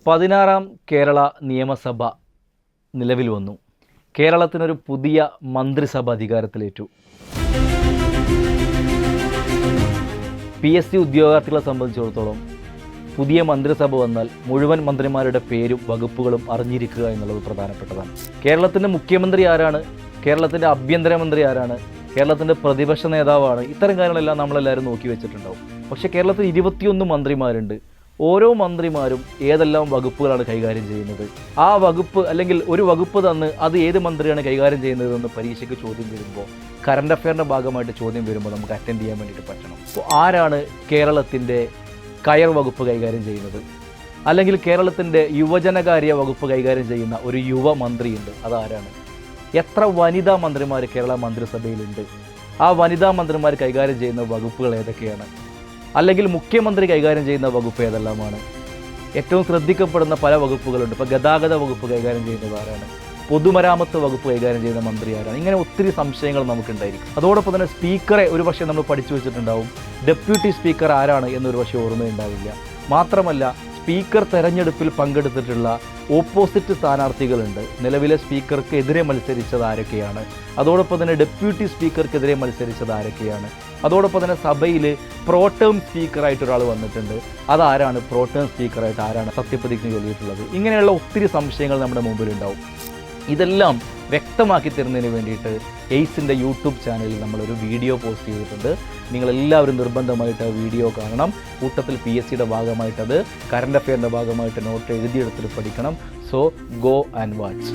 16ാം കേരള നിയമസഭ നിലവിൽ വന്നു. കേരളത്തിനൊരു പുതിയ മന്ത്രിസഭ അധികാരത്തിലേറ്റു. PSC ഉദ്യോഗാർത്ഥികളെ സംബന്ധിച്ചിടത്തോളം പുതിയ മന്ത്രിസഭ വന്നാൽ മുഴുവൻ മന്ത്രിമാരുടെ പേരും വകുപ്പുകളും അറിഞ്ഞിരിക്കുക എന്നുള്ളത് പ്രധാനപ്പെട്ടതാണ്. കേരളത്തിൻ്റെ മുഖ്യമന്ത്രി ആരാണ്, കേരളത്തിൻ്റെ ആഭ്യന്തരമന്ത്രി ആരാണ്, കേരളത്തിൻ്റെ പ്രതിപക്ഷ നേതാവാണ്, ഇത്തരം കാര്യങ്ങളെല്ലാം നമ്മളെല്ലാവരും നോക്കി വെച്ചിട്ടുണ്ടാവും. പക്ഷേ കേരളത്തിൽ 21 മന്ത്രിമാരുണ്ട്. ഓരോ മന്ത്രിമാരും ഏതെല്ലാം വകുപ്പുകളാണ് കൈകാര്യം ചെയ്യുന്നത്, ആ വകുപ്പ് അല്ലെങ്കിൽ ഒരു വകുപ്പ് തന്ന് അത് ഏത് മന്ത്രിയാണ് കൈകാര്യം ചെയ്യുന്നതെന്ന് പരീക്ഷയ്ക്ക് ചോദ്യം വരുമ്പോൾ, കറണ്ട് അഫെയറിൻ്റെ ഭാഗമായിട്ട് ചോദ്യം വരുമ്പോൾ നമുക്ക് അറ്റൻഡ് ചെയ്യാൻ വേണ്ടിയിട്ട് പറ്റണം. അപ്പോൾ ആരാണ് കേരളത്തിൻ്റെ കയർ വകുപ്പ് കൈകാര്യം ചെയ്യുന്നത്, അല്ലെങ്കിൽ കേരളത്തിൻ്റെ യുവജനകാര്യ വകുപ്പ് കൈകാര്യം ചെയ്യുന്ന ഒരു യുവ മന്ത്രിയുണ്ട്, അതാരാണ്? എത്ര വനിതാ മന്ത്രിമാർ കേരള മന്ത്രിസഭയിലുണ്ട്, ആ വനിതാ മന്ത്രിമാർ കൈകാര്യം ചെയ്യുന്ന വകുപ്പുകൾ ഏതൊക്കെയാണ്, അല്ലെങ്കിൽ മുഖ്യമന്ത്രി കൈകാര്യം ചെയ്യുന്ന വകുപ്പ് ഏതെല്ലാമാണ്? ഏറ്റവും ശ്രദ്ധിക്കപ്പെടുന്ന പല വകുപ്പുകളുണ്ട്. ഇപ്പോൾ ഗതാഗത വകുപ്പ് കൈകാര്യം ചെയ്യുന്നത് ആരാണ്, പൊതുമരാമത്ത് വകുപ്പ് കൈകാര്യം ചെയ്യുന്ന മന്ത്രി ആരാണ്? ഇങ്ങനെ ഒത്തിരി സംശയങ്ങൾ നമുക്കുണ്ടായിരിക്കും. അതോടൊപ്പം തന്നെ സ്പീക്കറെ ഒരു പക്ഷേ നമ്മൾ പഠിച്ചു വെച്ചിട്ടുണ്ടാവും. ഡെപ്യൂട്ടി സ്പീക്കർ ആരാണ് എന്നൊരു പക്ഷേ ഓർമ്മയുണ്ടാവില്ല. മാത്രമല്ല, സ്പീക്കർ തെരഞ്ഞെടുപ്പിൽ പങ്കെടുത്തിട്ടുള്ള ഓപ്പോസിറ്റ് സ്ഥാനാർത്ഥികളുണ്ട്. നിലവിലെ സ്പീക്കർക്ക് എതിരെ മത്സരിച്ചത് ആരൊക്കെയാണ്, അതോടൊപ്പം തന്നെ ഡെപ്യൂട്ടി സ്പീക്കർക്കെതിരെ മത്സരിച്ചത് ആരൊക്കെയാണ്, അതോടൊപ്പം തന്നെ സഭയിൽ പ്രോടേം സ്പീക്കറായിട്ട് ഒരാൾ വന്നിട്ടുണ്ട്, അതാരാണ്? പ്രോടേം സ്പീക്കറായിട്ട് ആരാണ് സത്യപ്രതിജ്ഞ ചൊല്ലിയിട്ടുള്ളത്? ഇങ്ങനെയുള്ള ഒത്തിരി സംശയങ്ങൾ നമ്മുടെ മുമ്പിലുണ്ടാവും. ഇതെല്ലാം വ്യക്തമാക്കി തരുന്നതിന് വേണ്ടിയിട്ട് എയ്സിൻ്റെ യൂട്യൂബ് ചാനലിൽ നമ്മളൊരു വീഡിയോ പോസ്റ്റ് ചെയ്തിട്ടുണ്ട്. നിങ്ങളെല്ലാവരും നിർബന്ധമായിട്ട് ആ വീഡിയോ കാണണം. കൂട്ടത്തിൽ PSCയുടെ ഭാഗമായിട്ടത്, കറണ്ട് അഫെയറിൻ്റെ ഭാഗമായിട്ട് നോട്ട് എഴുതിയെടുത്തിട്ട് പഠിക്കണം. So go and watch.